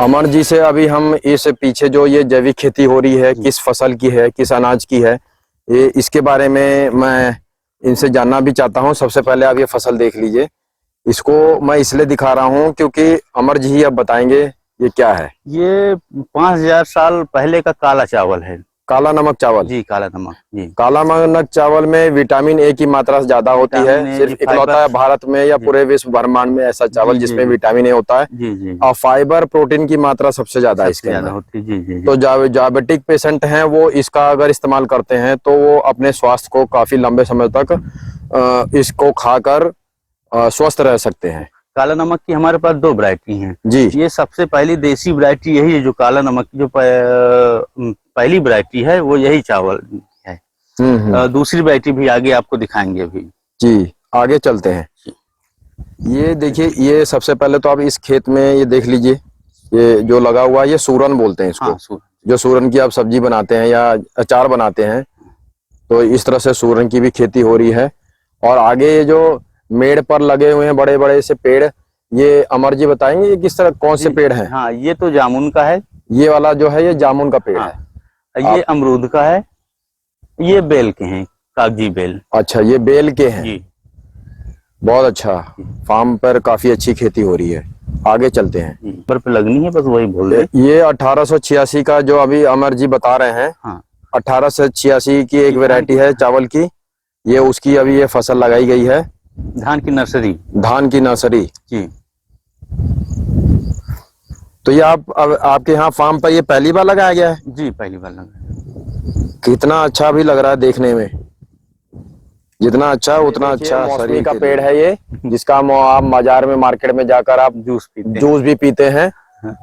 अमर जी से अभी हम इस पीछे जो ये जैविक खेती हो रही है, किस फसल की है, किस अनाज की है, ये इसके बारे में मैं इनसे जानना भी चाहता हूँ। सबसे पहले आप ये फसल देख लीजिए। इसको मैं इसलिए दिखा रहा हूँ क्योंकि अमर जी ही अब बताएंगे ये क्या है। ये 5000 साल पहले का काला चावल है। काला नमक चावल जी, काला नमक जी। काला नमक चावल में विटामिन ए की मात्रा ज्यादा होती है। सिर्फ इकलौता है भारत में या पूरे विश्व ब्रह्मांड में ऐसा चावल जिसमें विटामिन ए होता है। जी जी। और फाइबर प्रोटीन की मात्रा सबसे ज्यादा है इसके अंदर होती है। जी जी। तो डायबिटिक पेशेंट हैं वो इसका अगर इस्तेमाल करते हैं तो वो अपने स्वास्थ्य को काफी लंबे समय तक इसको खाकर स्वस्थ रह सकते हैं। काला नमक की हमारे पास 2 वैरायटी हैं जी। ये सबसे पहली देसी वैरायटी यही है, जो काला नमक की जो पहली वैरायटी है वो यही चावल है। दूसरी वैरायटी भी आगे आपको दिखाएंगे अभी। जी, आगे चलते हैं। ये देखिए, ये सबसे पहले तो आप इस खेत में ये देख लीजिए, ये जो लगा हुआ है ये सूरन बोलते हैं इसको। हाँ, जो सूरन की आप सब्जी बनाते हैं या अचार बनाते हैं, तो इस तरह से सूरन की भी खेती हो रही है। और आगे ये जो मेड़ पर लगे हुए हैं बड़े बड़े से पेड़, ये अमर जी बताएंगे ये किस तरह कौन से पेड़ हैं? हाँ, ये तो जामुन का है। ये वाला जो है ये जामुन का पेड़ है। ये अमरूद का है। ये बेल के हैं, कागजी बेल। अच्छा, ये बेल के हैं जी। बहुत अच्छा। फार्म पर काफी अच्छी खेती हो रही है। आगे चलते हैं। पर पे लगनी है, बस वही बोल रहे। ये 1886 का जो अभी अमर जी बता रहे हैं। हाँ। 1886 की एक वैरायटी है चावल की। ये उसकी अभी ये फसल लगाई गई है। धान की नर्सरी। धान की नर्सरी जी। तो ये आपके यहाँ फार्म पर ये पहली बार लगाया गया है? जी, पहली बार लगाया। कितना अच्छा भी लग रहा है देखने में। जितना अच्छा उतना अच्छा। मौसमी का पेड़ है ये, जिसका आप बाजार में मार्केट में जाकर आप जूस भी पीते हैं।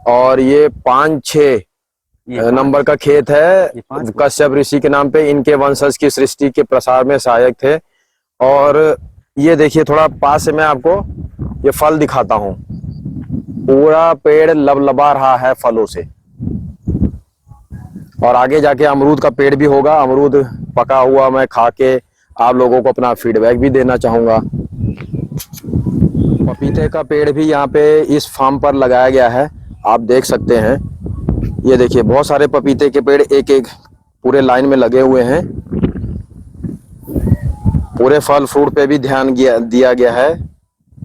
और ये 5-6 नंबर का खेत है। कश्यप ऋषि के नाम पे इनके वंशज की सृष्टि के प्रसार में सहायक थे। और ये देखिए, थोड़ा पास से मैं आपको ये फल दिखाता हूँ। पूरा पेड़ लबलबा रहा है फलों से। और आगे जाके अमरूद का पेड़ भी होगा। अमरूद पका हुआ मैं खा के आप लोगों को अपना फीडबैक भी देना चाहूंगा। पपीते का पेड़ भी यहाँ पे इस फार्म पर लगाया गया है, आप देख सकते हैं। ये देखिए, बहुत सारे पपीते के पेड़ एक एक पूरे लाइन में लगे हुए हैं। पूरे फल फ्रूट पे भी ध्यान दिया गया है।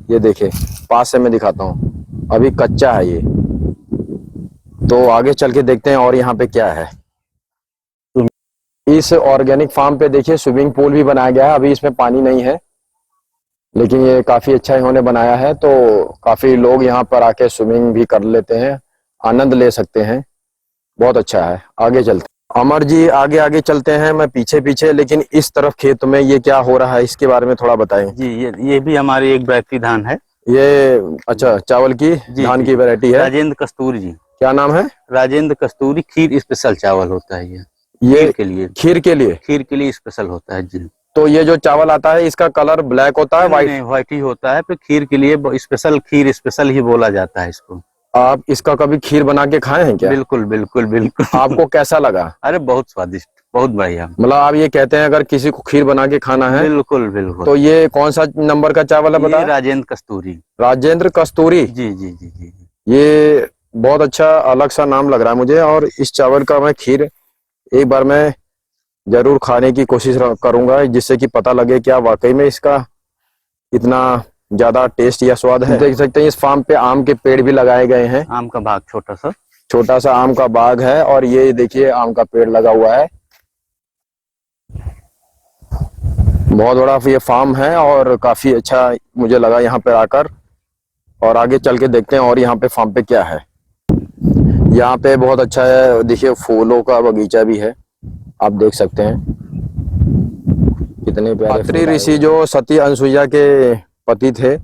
ये देखिए, पास से मैं दिखाता हूँ, अभी कच्चा है ये। तो आगे चल के देखते हैं और यहाँ पे क्या है। इस ऑर्गेनिक फार्म पे देखिए स्विमिंग पूल भी बनाया गया है। अभी इसमें पानी नहीं है, लेकिन ये काफी अच्छा इन्होंने बनाया है। तो काफी लोग यहाँ पर आके स्विमिंग भी कर लेते हैं, आनंद ले सकते हैं। बहुत अच्छा है। आगे चलते हैं। अमर जी आगे चलते हैं, मैं पीछे पीछे। लेकिन इस तरफ खेत में ये क्या हो रहा है, इसके बारे में थोड़ा बताएं। जी, ये भी हमारी एक वैरायटी धान है। ये अच्छा, चावल की धान की वैरायटी है। राजेंद्र कस्तूरी जी। क्या नाम है? राजेंद्र कस्तूरी। खीर स्पेशल चावल होता है ये खीर के लिए। खीर के लिए स्पेशल होता है जी। तो ये जो चावल आता है इसका कलर ब्लैक होता है? व्हाइट ही होता है। फिर खीर के लिए स्पेशल, खीर स्पेशल ही बोला जाता है इसको। आप इसका कभी खीर बना के खाए हैं क्या? बिल्कुल बिल्कुल बिल्कुल। आपको कैसा लगा? अरे बहुत स्वादिष्ट, बहुत बढ़िया। मतलब आप ये कहते हैं अगर किसी को खीर बना के खाना है? बिल्कुल बिल्कुल। तो ये कौन सा नंबर का चावल है बताया? राजेंद्र कस्तूरी। राजेंद्र कस्तूरी। जी जी जी जी। ये बहुत अच्छा अलग सा नाम लग रहा है मुझे। और इस चावल का मैं खीर एक बार मैं जरूर खाने की कोशिश करूंगा, जिससे कि पता लगे क्या वाकई में इसका इतना ज्यादा टेस्ट या स्वाद है। देख सकते हैं इस फार्म पे आम के पेड़ भी लगाए गए हैं। आम का बाग, छोटा सा आम का बाग है। और ये देखिए आम का पेड़ लगा हुआ है। बहुत बड़ा ये फार्म है और काफी अच्छा मुझे लगा यहाँ पे आकर। और आगे चल के देखते हैं और यहाँ पे फार्म पे क्या है। यहाँ पे बहुत अच्छा है, देखिए फूलों का बगीचा भी है, आप देख सकते हैं कितने प्यारे। अत्रि ऋषि जो सती अनसुईया के पति थे।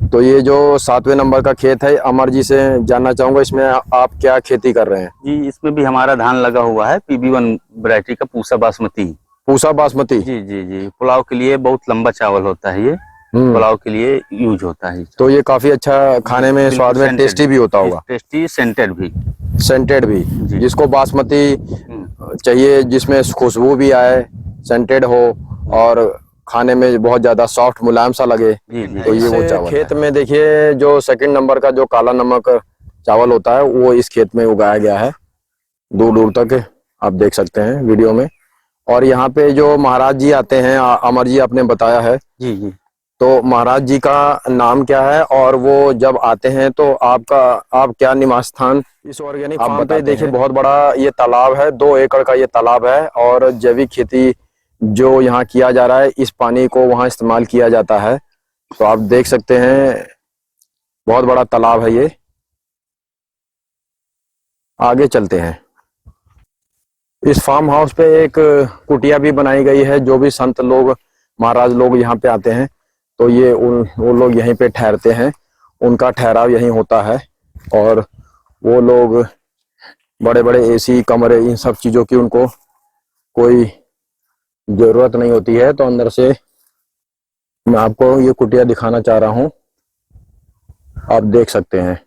तो ये जो 7वें नंबर का खेत है, अमर जी से जानना चाहूंगा इसमें आप क्या खेती कर रहे हैं? जी, इसमें भी हमारा धान लगा हुआ है, PB1 वैरायटी का पूसा बासमती। जी जी जी। पुलाव के लिए बहुत लंबा चावल होता है ये, पुलाव के लिए यूज होता है। तो ये काफी अच्छा खाने में, स्वाद में टेस्टी भी होता होगा। टेस्टी, सेंटेड भी। जिसको बासमती चाहिए, जिसमें खुशबू भी आए, सेंटेड हो और खाने में बहुत ज्यादा सॉफ्ट मुलायम सा लगे, तो ये वो चावल खेत में देखिए जो 2nd नंबर का जो काला नमक चावल होता है वो इस खेत में उगाया गया है, दूर दूर तक आप देख सकते हैं वीडियो में। और यहाँ पे जो महाराज जी आते हैं, अमर जी आपने बताया है जी जी। तो महाराज जी का नाम क्या है और वो जब आते हैं तो आप क्या निवास स्थान इस ऑर्गेनिक फार्म पे देखिए बहुत बड़ा ये तालाब है, 2 एकड़ का ये तालाब है और जैविक खेती जो यहाँ किया जा रहा है, इस पानी को वहाँ इस्तेमाल किया जाता है। तो आप देख सकते हैं बहुत बड़ा तालाब है ये। आगे चलते हैं। इस फार्म हाउस पे एक कुटिया भी बनाई गई है, जो भी संत लोग महाराज लोग यहाँ पे आते हैं तो ये वो लोग यहीं पे ठहरते हैं, उनका ठहराव यहीं होता है। और वो लोग बड़े बड़े एसी कमरे इन सब चीज़ों की उनको कोई ज़रूरत नहीं होती है। तो अंदर से मैं आपको ये कुटिया दिखाना चाह रहा हूँ, आप देख सकते हैं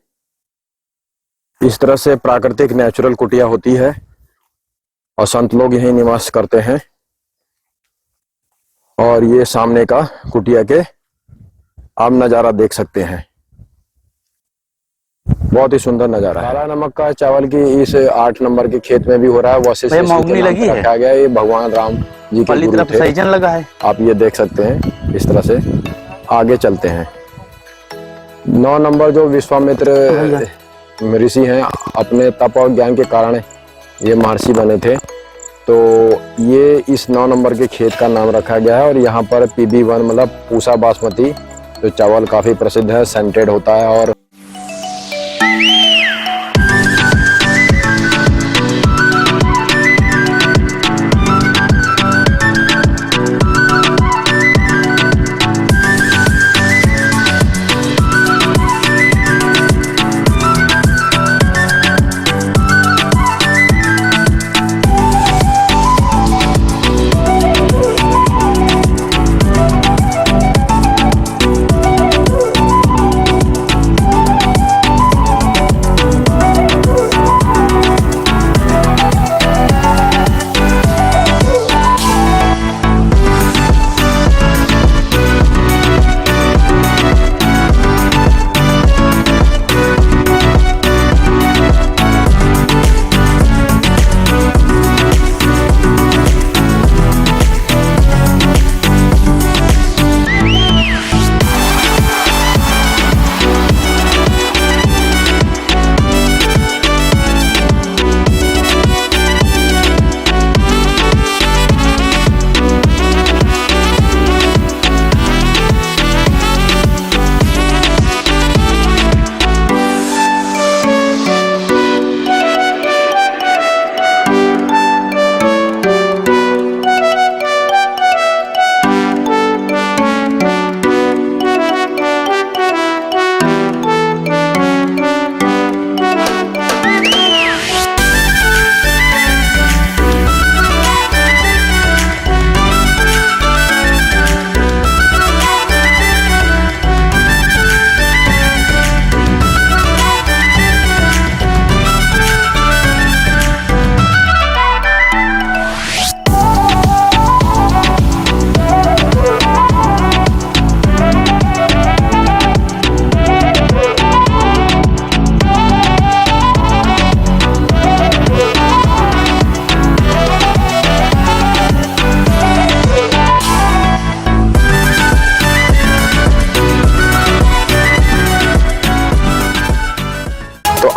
इस तरह से प्राकृतिक नेचुरल कुटिया होती है और संत लोग यहीं निवास करते हैं। और ये सामने का कुटिया के आप नज़ारा देख सकते हैं, बहुत ही सुंदर नज़ारा है। काला नमक का चावल की इस 8 नंबर के खेत में भी हो रहा है। वैसे मौगनी लगी है, रखा गया है। ये भगवान राम जी के गुरु थे, सैजन लगा है, आप ये देख सकते हैं इस तरह से। आगे चलते हैं। 9 नंबर जो विश्वामित्र ऋषि हैं, अपने तप और ज्ञान के कारण ये महर्षि बने थे, तो ये इस 9 नंबर के खेत का नाम रखा गया है। और यहाँ पर PB1 मतलब पूसा बासमती जो चावल काफ़ी प्रसिद्ध है, सेंटेड होता है। और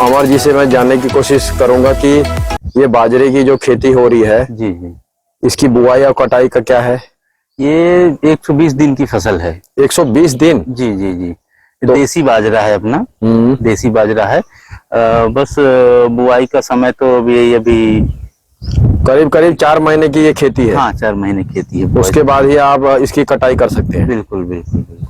अमर जी से मैं जानने की कोशिश करूंगा कि ये बाजरे की जो खेती हो रही है जी जी, इसकी बुआई और कटाई का क्या है? ये 120 दिन की फसल है। 120 दिन? जी जी जी। तो देसी बाजरा है अपना, देसी बाजरा है। बस बुआई का समय तो अभी करीब करीब 4 महीने की ये खेती है। हाँ, 4 महीने खेती है। उसके बाद ही आप इसकी कटाई कर सकते हैं। बिल्कुल बिल्कुल बिल्कुल।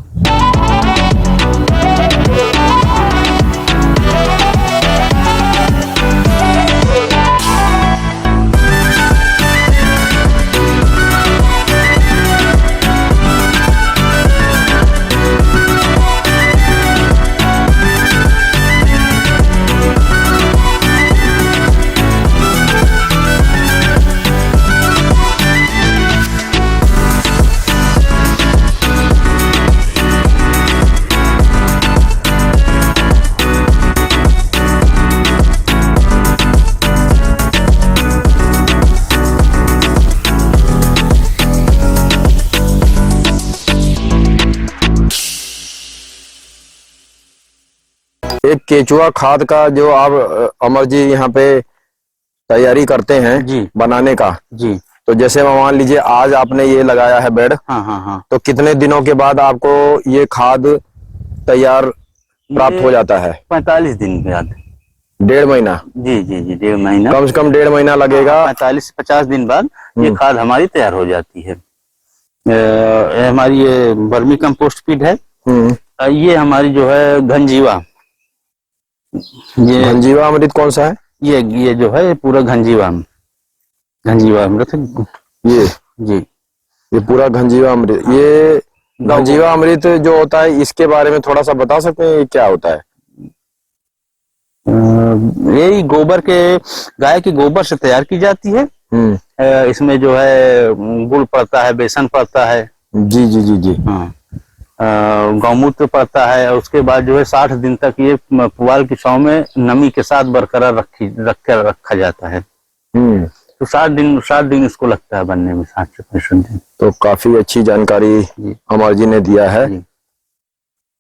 एक केचुआ खाद का जो आप अमर जी यहाँ पे तैयारी करते हैं जी बनाने का, जी। तो जैसे मान लीजिए आज आपने ये लगाया है बेड, हाँ हाँ हाँ। तो कितने दिनों के बाद आपको ये खाद तैयार प्राप्त हो जाता है? 45 दिन के बाद। 1.5 महीना? जी जी जी, 1.5 महीना, कम से कम 1.5 महीना लगेगा। 45 से 50 दिन बाद ये खाद हमारी तैयार हो जाती है। हमारी ये वर्मी कंपोस्ट फीड है। ये हमारी जो है घनजीवा, ये घनजीवा अमृत कौन सा है? ये जो है पूरा घनजीवा अमृत है ये जी। ये पूरा घनजीवा अमृत, ये घनजीवा अमृत जो होता है इसके बारे में थोड़ा सा बता सकते हैं, ये क्या होता है? ये गोबर के, गाय के गोबर से तैयार की जाती है। इसमें जो है गुड़ पड़ता है, बेसन पड़ता है। जी जी जी जी। हाँ, गौमूत्र पड़ता है, और उसके बाद जो है 60 दिन तक ये पुआल की छांव में नमी के साथ बरकरार रखा जाता है। तो 60 दिन इसको लगता है बनने में, 60 से 65 दिन। तो काफी अच्छी जानकारी अमर जी ने दिया है।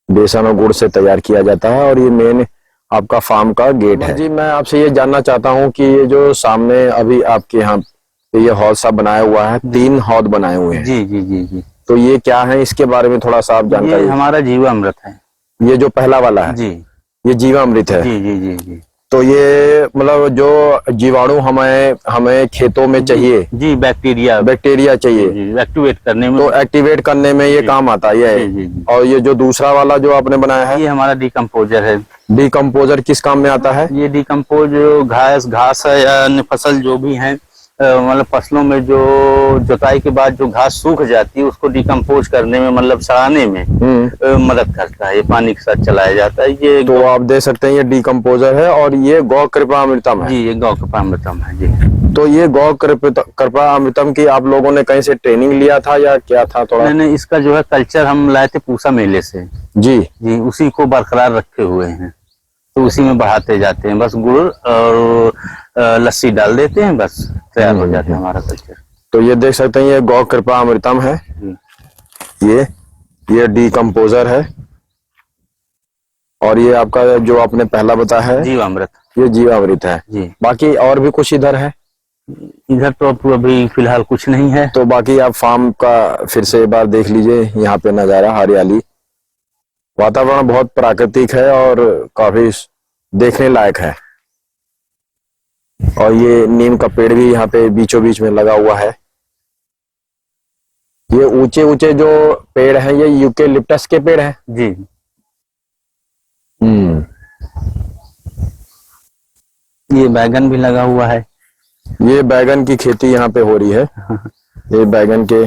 बेसन और गुड़ से तैयार किया जाता है, और ये मेन आपका फार्म का गेट है। जी, मैं आपसे ये जानना चाहता हूँ कि ये जो सामने अभी आपके यहाँ पे ये हौद सा बनाया हुआ है, 3 हौद बनाए हुए हैं। जी जी जी जी। तो ये क्या है, इसके बारे में थोड़ा सा आप जानकारी? ये हमारा जीवामृत है। ये जो पहला वाला है जी, ये जीवामृत है। जी जी जी जी। तो ये मतलब जो जीवाणु हमें खेतों में चाहिए, जी, बैक्टीरिया चाहिए एक्टिवेट करने में, तो एक्टिवेट करने में ये काम आता है ये। और ये जो दूसरा वाला जो आपने बनाया है, ये हमारा डिकम्पोजर है। डिकम्पोजर किस काम में आता है? ये डिकम्पोज घास है या अन्य फसल जो भी है, मतलब फसलों में जो जुताई के बाद जो घास सूख जाती है उसको डिकम्पोज करने में, मतलब सड़ाने में मदद करता है। ये पानी के साथ चलाया जाता है। ये तो आप देख सकते हैं ये डिकम्पोजर है, और ये गौ कृपामृतम है। जी, ये गौ कृपामृतम है जी। तो ये गौ कृपामृतम की आप लोगों ने कहीं से ट्रेनिंग लिया था या क्या था? थोड़ा नहीं, इसका जो है कल्चर हम लाए थे पूसा मेले से। जी जी, उसी को बरकरार रखे हुए हैं, तो उसी में बढ़ाते जाते हैं। बस गुड़ और लस्सी डाल देते हैं, बस तैयार हो जाता है हमारा कल्चर। तो ये देख सकते हैं ये गौ कृपा अमृतम है। ये डिकम्पोजर है, और ये आपका जो आपने पहला बताया है जीवामृत, ये जीवामृत है जी। बाकी और भी कुछ इधर है? इधर तो अभी फिलहाल कुछ नहीं है। तो बाकी आप फार्म का फिर से एक बार देख लीजिए। यहाँ पे नजारा, हरियाली, वातावरण बहुत प्राकृतिक है और काफी देखने लायक है। और ये नीम का पेड़ भी यहाँ पे बीचों बीच में लगा हुआ है। ये ऊंचे ऊंचे जो पेड़ हैं ये यूकेलिप्टस के पेड़ हैं जी। ये बैगन भी लगा हुआ है। ये बैगन की खेती यहाँ पे हो रही है। ये बैगन के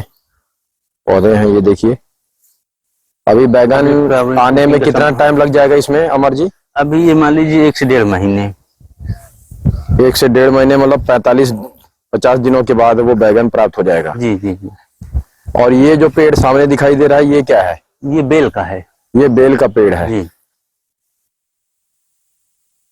पौधे हैं, ये देखिए। अभी बैगन आने में कितना टाइम लग जाएगा इसमें अमर जी? अभी ये मान लीजिए 1 से 1.5 महीने। 1 से 1.5 महीने मतलब 45-50 दिनों के बाद वो बैगन प्राप्त हो जाएगा। जी जी जी। और ये जो पेड़ सामने दिखाई दे रहा है ये क्या है? ये बेल का है। ये बेल का पेड़ है जी।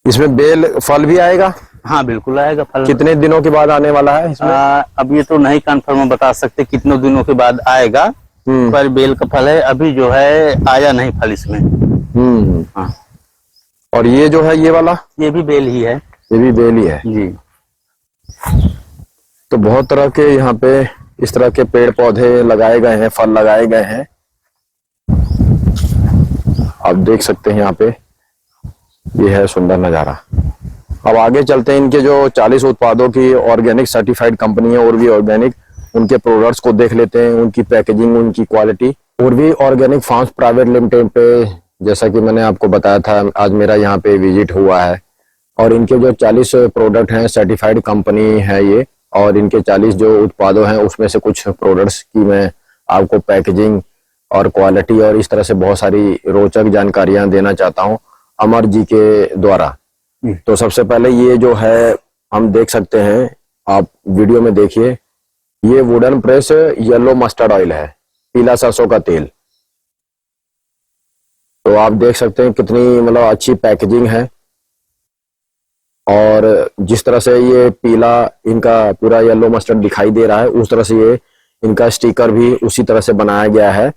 इसमें बेल फल भी आएगा? हाँ बिल्कुल आएगा फल। कितने दिनों के बाद आने वाला है इसमें? अब ये तो नहीं कंफर्म बता सकते कितने दिनों के बाद आएगा, पर बेल का फल है। अभी जो है आया नहीं फल इसमें। हाँ। और ये जो है ये वाला, ये भी बेल ही है। ये भी बेल ही है जी। तो बहुत तरह के यहाँ पे इस तरह के पेड़ पौधे लगाए गए हैं, फल लगाए गए हैं। आप देख सकते हैं यहाँ पे, ये है सुंदर नजारा। अब आगे चलते हैं। इनके जो 40 उत्पादों की ऑर्गेनिक सर्टिफाइड कंपनी है और भी ऑर्गेनिक, उनके प्रोडक्ट्स को देख लेते हैं, उनकी पैकेजिंग, उनकी क्वालिटी। और भी ऑर्गेनिक फार्म्स प्राइवेट लिमिटेड पे, जैसा कि मैंने आपको बताया था, आज मेरा यहाँ पे विजिट हुआ है। और इनके जो 40 प्रोडक्ट हैं, सर्टिफाइड कंपनी है ये, और इनके 40 जो उत्पादों हैं उसमें से कुछ प्रोडक्ट्स की मैं आपको पैकेजिंग और क्वालिटी और इस तरह से बहुत सारी रोचक जानकारियां देना चाहता हूं अमर जी के द्वारा। तो सबसे पहले ये जो है हम देख सकते हैं, आप वीडियो में देखिए, ये wooden press yellow mustard oil है, पीला सरसों का तेल। तो आप देख सकते हैं कितनी मतलब अच्छी पैकेजिंग है, और जिस तरह से ये पीला इनका पूरा येलो मस्टर्ड दिखाई दे रहा है, उस तरह से ये इनका स्टिकर भी उसी तरह से बनाया गया है,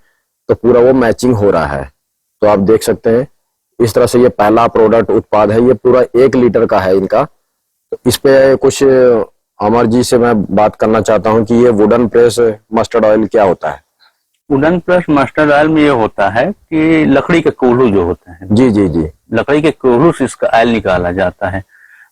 तो पूरा वो मैचिंग हो रहा है। तो आप देख सकते हैं इस तरह से ये पहला प्रोडक्ट उत्पाद है, ये पूरा 1 लीटर का है इनका। तो इस पे कुछ अमर जी से मैं बात करना चाहता हूँ कि ये वुडन प्रेस मस्टर्ड ऑयल क्या होता है। वुडन प्रेस मस्टर्ड ऑयल में ये होता है कि लकड़ी के कोल्हू जो होते हैं, जी जी जी, लकड़ी के कोल्हू से इसका ऑयल निकाला जाता है।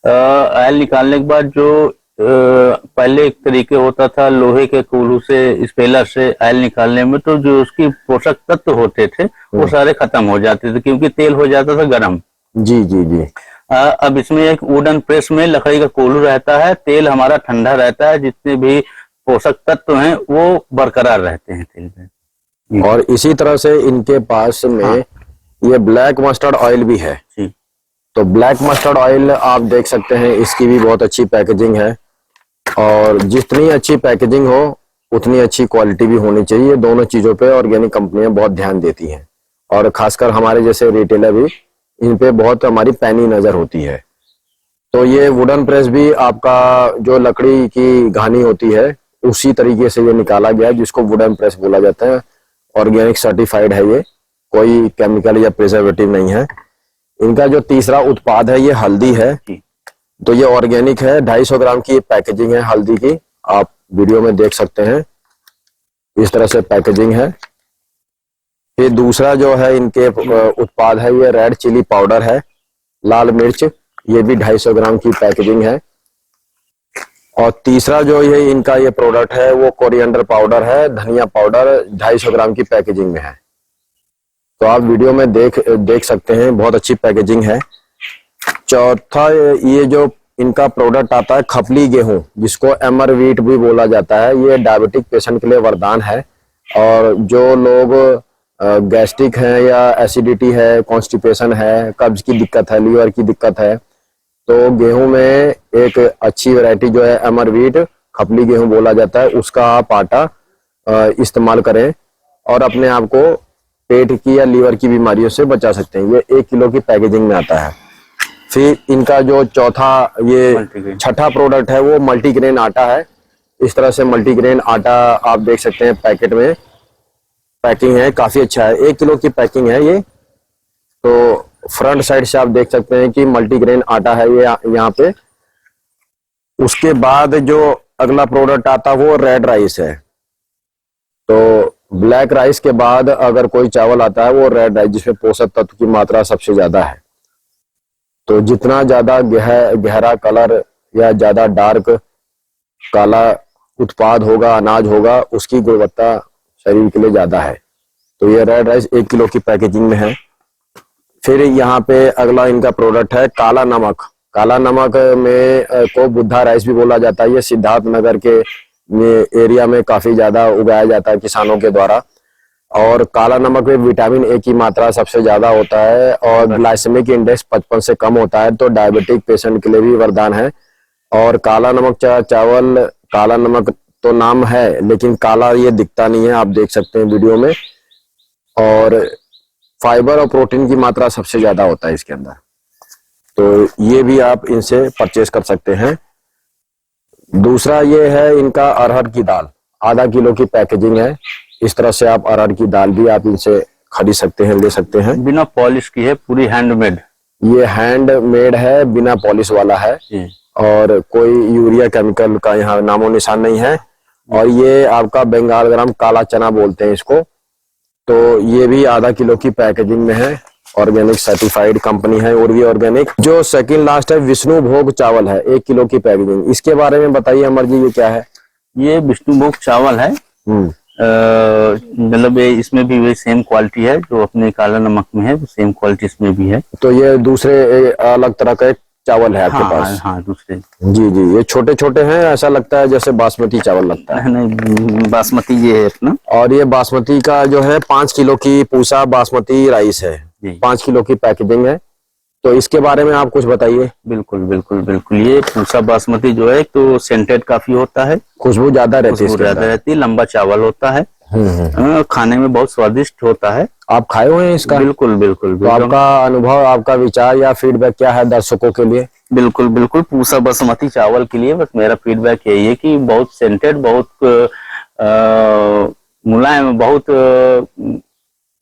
ऑयल निकालने के बाद जो पहले एक तरीके होता था लोहे के कोल्हू से, स्पेलर से ऑयल निकालने में, तो जो उसकी पोषक तत्व होते थे वो सारे खत्म हो जाते थे क्योंकि तेल हो जाता था गर्म। जी जी जी। अब इसमें एक वुडन प्रेस में लकड़ी का कोल्हू रहता है, तेल हमारा ठंडा रहता है, जितने भी पोषक तत्व हैं वो बरकरार रहते हैं तेल में। और इसी तरह से इनके पास में ये ब्लैक मस्टर्ड ऑयल भी है। तो ब्लैक मस्टर्ड ऑयल आप देख सकते हैं, इसकी भी बहुत अच्छी पैकेजिंग है, और जितनी अच्छी पैकेजिंग हो उतनी अच्छी क्वालिटी भी होनी चाहिए। दोनों चीजों पे ऑर्गेनिक कंपनियां बहुत ध्यान देती हैं, और खासकर हमारे जैसे रिटेलर भी इन पे बहुत हमारी पैनी नजर होती है। तो ये वुडन प्रेस भी आपका जो लकड़ी की घानी होती है उसी तरीके से ये निकाला गया है, जिसको वुडन प्रेस बोला जाता है। ऑर्गेनिक सर्टिफाइड है, ये कोई केमिकल या प्रिजर्वेटिव नहीं है। इनका जो तीसरा उत्पाद है ये हल्दी है। तो ये ऑर्गेनिक है, 250 ग्राम की पैकेजिंग है हल्दी की, आप वीडियो में देख सकते हैं, इस तरह से पैकेजिंग है। फिर दूसरा जो है इनके उत्पाद है ये रेड चिली पाउडर है, लाल मिर्च, ये भी 250 ग्राम की पैकेजिंग है। और तीसरा जो ये इनका ये प्रोडक्ट है वो कोरिएंडर पाउडर है, धनिया पाउडर, 250 ग्राम की पैकेजिंग में है। तो आप वीडियो में देख सकते हैं, बहुत अच्छी पैकेजिंग है। चौथा ये जो इनका प्रोडक्ट आता है खपली गेहूं, जिसको एमर व्हीट भी बोला जाता है, ये डायबिटिक पेशेंट के लिए वरदान है। और जो लोग गैस्ट्रिक है या एसिडिटी है, कॉन्स्टिपेशन है, कब्ज की दिक्कत है, लीवर की दिक्कत है, तो गेहूं में एक अच्छी वैरायटी जो है एमर व्हीट, खपली गेहूं बोला जाता है, उसका आप आटा इस्तेमाल करें और अपने आप को पेट की या लीवर की बीमारियों से बचा सकते हैं। ये 1 किलो की पैकेजिंग में आता है। फिर इनका जो चौथा ये छठा प्रोडक्ट है वो मल्टीग्रेन आटा है। इस तरह से मल्टीग्रेन आटा आप देख सकते हैं, पैकेट में पैकिंग है, काफी अच्छा है, 1 किलो की पैकिंग है ये। तो फ्रंट साइड से आप देख सकते हैं कि मल्टीग्रेन आटा है ये यहाँ पे। उसके बाद जो अगला प्रोडक्ट आता है वो रेड राइस है। तो ब्लैक राइस के बाद अगर कोई चावल आता है वो रेड राइस, जिसमें पोषक तत्व की मात्रा सबसे ज्यादा है। तो जितना ज्यादा गहरा कलर या ज्यादा डार्क काला उत्पाद होगा, अनाज होगा, उसकी गुणवत्ता शरीर के लिए ज्यादा है। तो ये रेड राइस 1 किलो की पैकेजिंग में है। फिर यहाँ पे अगला इनका प्रोडक्ट है काला नमक। काला नमक में को बुद्धा राइस भी बोला जाता है। ये सिद्धार्थ नगर के एरिया में काफी ज्यादा उगाया जाता है किसानों के द्वारा। और काला नमक में विटामिन ए की मात्रा सबसे ज्यादा होता है और ग्लाइसेमिक इंडेक्स 55 से कम होता है, तो डायबिटिक पेशेंट के लिए भी वरदान है। और काला नमक चावल, काला नमक तो नाम है लेकिन काला ये दिखता नहीं है, आप देख सकते हैं वीडियो में। और फाइबर और प्रोटीन की मात्रा सबसे ज्यादा होता है इसके अंदर, तो ये भी आप इनसे परचेस कर सकते हैं। दूसरा ये है इनका अरहर की दाल, आधा किलो की पैकेजिंग है। इस तरह से आप अरहर की दाल भी आप इनसे खरीद सकते हैं, ले सकते हैं। बिना पॉलिश की है, पूरी हैंडमेड। ये हैंडमेड है, बिना पॉलिश वाला है और कोई यूरिया केमिकल का यहाँ नामो निशान नहीं है। और ये आपका बंगाल ग्राम काला चना बोलते हैं इसको। तो ये भी आधा किलो की पैकेजिंग में है, ऑर्गेनिक सर्टिफाइड कंपनी है और भी ऑर्गेनिक। जो सेकंड लास्ट है विष्णु भोग चावल है, 1 किलो की पैकेजिंग। इसके बारे में बताइए अमर जी, ये क्या है? ये विष्णु भोग चावल है। मतलब इसमें भी वही सेम क्वालिटी है जो अपने काला नमक में है, सेम क्वालिटी इसमें भी है। तो ये दूसरे अलग तरह का चावल है आपके पास? हाँ, दूसरे। जी जी, ये छोटे छोटे हैं, ऐसा लगता है जैसे बासमती चावल लगता है। नहीं, बासमती ये है अपना। और ये बासमती का जो है 5 किलो की पूसा बासमती राइस है, 5 किलो की पैकेजिंग है। तो इसके बारे में आप कुछ बताइए। बिल्कुल बिल्कुल बिल्कुल। ये पूसा बासमती जो है तो सेंटेड काफी होता है, खुशबू ज्यादा रहती है, लंबा चावल होता है, खाने में बहुत स्वादिष्ट होता है। आप खाए हुए हैं इसका? बिल्कुल बिल्कुल। तो आपका अनुभव, आपका विचार या फीडबैक क्या है दर्शकों के लिए? बिल्कुल बिल्कुल। पूसा बासमती चावल के लिए बस मेरा फीडबैक यही है कि बहुत सेंटेड, बहुत मुलायम, बहुत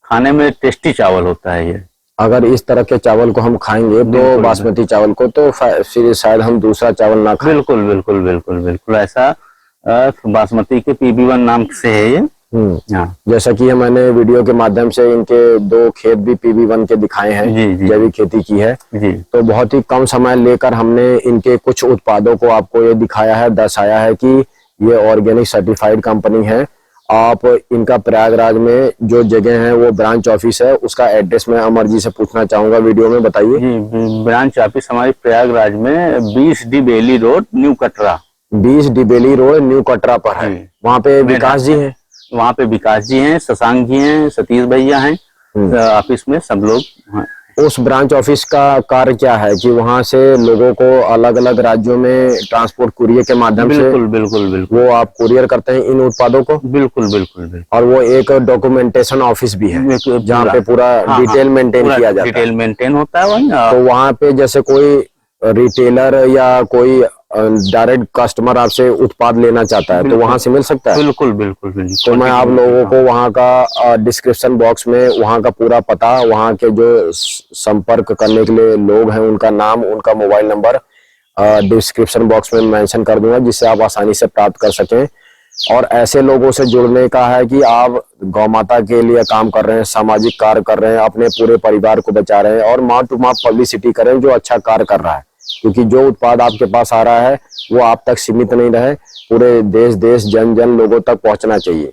खाने में टेस्टी चावल होता है ये। अगर इस तरह के चावल को हम खाएंगे तो बासमती चावल को, तो फिर शायद हम दूसरा चावल ना खाएं। बिल्कुल बिल्कुल बिल्कुल बिल्कुल ऐसा बासमती के PB1 नाम से है ये। हाँ जैसा कि मैंने वीडियो के माध्यम से इनके 2 खेत भी PB1 के दिखाए हैं, जैविक खेती की है जी। तो बहुत ही कम समय लेकर हमने इनके कुछ उत्पादों को आपको ये दिखाया है, दर्शाया है कि ये ऑर्गेनिक सर्टिफाइड कंपनी है। आप इनका प्रयागराज में जो जगह है वो ब्रांच ऑफिस है, उसका एड्रेस मैं अमर जी से पूछना चाहूंगा, वीडियो में बताइए। जी, ब्रांच ऑफिस हमारी प्रयागराज में 20 डी बेली रोड न्यू कटरा, 20 डी बेली रोड न्यू कटरा पर है। वहाँ पे विकास जी हैं, वहाँ पे विकास जी हैं, शशांक जी हैं, सतीश भैया हैं, ऑफिस में सब लोग हैं। उस ब्रांच ऑफिस का कार्य क्या है कि वहाँ से लोगों को अलग अलग राज्यों में ट्रांसपोर्ट कुरियर के माध्यम से बिल्कुल वो आप कुरियर करते हैं इन उत्पादों को। बिल्कुल और वो एक डॉक्यूमेंटेशन ऑफिस भी है जहाँ पे पूरा डिटेल मेंटेन किया जाता है, डिटेल मेंटेन होता है वही। तो वहाँ पे जैसे कोई रिटेलर या कोई डायरेक्ट कस्टमर आपसे उत्पाद लेना चाहता है तो वहां से मिल सकता है। बिल्कुल तो मैं आप लोगों को वहां का डिस्क्रिप्शन बॉक्स में वहां का पूरा पता, वहां के जो संपर्क करने के लिए लोग हैं उनका नाम, उनका मोबाइल नंबर डिस्क्रिप्शन बॉक्स में मेंशन कर दूंगा, जिससे आप आसानी से प्राप्त कर सकें। और ऐसे लोगों से जुड़ने का है कि आप गौ माता के लिए काम कर रहे हैं, सामाजिक कार्य कर रहे हैं, अपने पूरे परिवार को बचा रहे हैं, और माउथ टू माउथ पब्लिसिटी करें जो अच्छा कार्य कर रहा है, क्योंकि जो उत्पाद आपके पास आ रहा है वो आप तक सीमित नहीं रहे, पूरे देश जन जन लोगों तक पहुंचना चाहिए।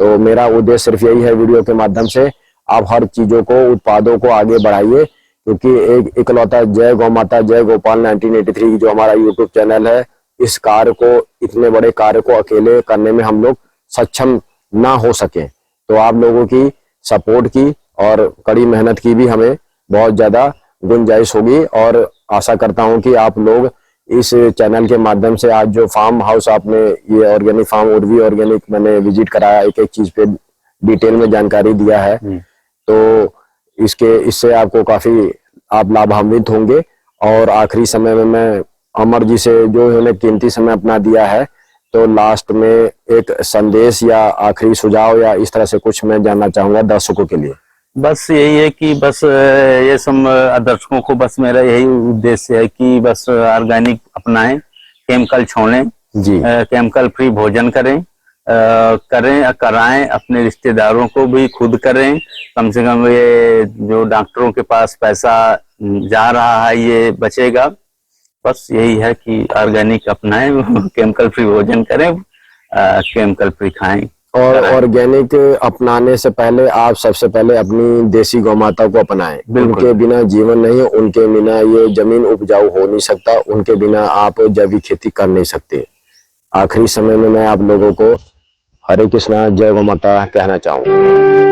तो मेरा उद्देश्य सिर्फ यही है, वीडियो के माध्यम से आप हर चीजों को, उत्पादों को आगे बढ़ाइए, क्योंकि एक इकलौता जय गौ माता जय गोपाल 1983 जो हमारा यूट्यूब चैनल है, इस कार्य को, इतने बड़े कार्य को अकेले करने में हम लोग सक्षम ना हो सके। तो आप लोगों की सपोर्ट की और कड़ी मेहनत की भी हमें बहुत ज्यादा गुंजाइश होगी, और आशा करता हूं कि आप लोग इस चैनल के माध्यम से, आज जो फार्म हाउस आपने, ये ऑर्गेनिक फार्म उर्वी ऑर्गेनिक मैंने विजिट कराया, एक एक चीज पे डिटेल में जानकारी दिया है, तो इससे आपको काफी आप लाभान्वित होंगे। और आखिरी समय में मैं अमर जी से, जो उन्होंने कीमती समय अपना दिया है, तो लास्ट में एक संदेश या आखिरी सुझाव या इस तरह से कुछ मैं जानना चाहूंगा दर्शकों के लिए। बस यही है कि बस ये सब दर्शकों को बस मेरा यही उद्देश्य है कि बस ऑर्गेनिक अपनाएं, केमिकल छोड़ें जी, केमिकल फ्री भोजन करें, कराएं, अपने रिश्तेदारों को भी खुद करें। कम से कम ये जो डॉक्टरों के पास पैसा जा रहा है ये बचेगा। बस यही है कि ऑर्गेनिक अपनाएं, केमिकल फ्री भोजन करें, केमिकल फ्री खाएं। और ऑर्गेनिक अपनाने से पहले आप सबसे पहले अपनी देसी गौ माता को अपनाएं। उनके बिना जीवन नहीं, उनके बिना ये जमीन उपजाऊ हो नहीं सकता, उनके बिना आप जैविक खेती कर नहीं सकते। आखिरी समय में मैं आप लोगों को हरे कृष्णा जय गौ माता कहना चाहूंगा।